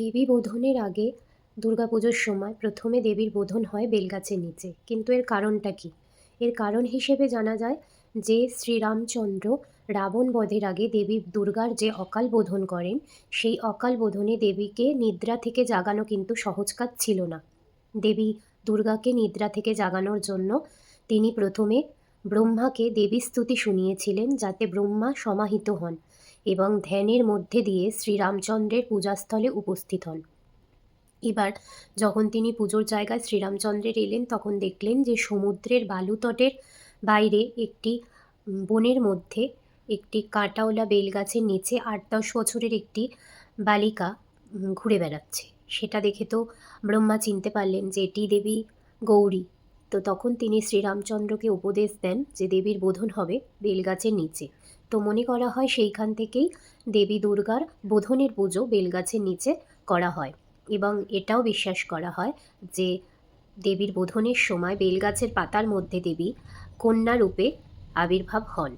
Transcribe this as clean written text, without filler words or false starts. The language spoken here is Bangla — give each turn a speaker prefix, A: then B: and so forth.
A: দেবী বোধনের আগে দুর্গাপুজোর সময় প্রথমে দেবীর বোধন হয় বেলগাছের নিচে। কিন্তু এর কারণটা কী? এর কারণ হিসেবে জানা যায় যে শ্রীরামচন্দ্র রাবণ বধের আগে দেবী দুর্গার যে অকাল বোধন করেন, সেই অকাল বোধনে দেবীকে নিদ্রা থেকে জাগানো কিন্তু সহজ কাজ ছিল না। দেবী দুর্গাকে নিদ্রা থেকে জাগানোর জন্য তিনি প্রথমে ব্রহ্মাকে দেবী স্তুতি শুনিয়েছিলেন, যাতে ব্রহ্মা সমাহিত হন এবং ধ্যানের মধ্যে দিয়ে শ্রীরামচন্দ্রের পূজাস্থলে উপস্থিত হন। এবার যখন তিনি পুজোর জায়গায় শ্রীরামচন্দ্রের এলেন, তখন দেখলেন যে সমুদ্রের বালুতটের বাইরে একটি বনের মধ্যে একটি কাঁটাওলা বেলগাছের নিচে ৮-১০ বছরের একটি বালিকা ঘুরে বেড়াচ্ছে। সেটা দেখে তো ব্রহ্মা চিনতে পারলেন যে এটি দেবী গৌরী। তো তখন তিনি শ্রীরামচন্দ্রকে উপদেশ দেন যে দেবীর বোধন হবে বেলগাছের নিচে। তো মনে করা হয় সেইখান থেকেই দেবী দুর্গার বোধনের পুজো বেলগাছের নিচে করা হয়। এবং এটাও বিশ্বাস করা হয় যে দেবীর বোধনের সময় বেলগাছের পাতার মধ্যে দেবী কন্যা রূপে আবির্ভাব হন।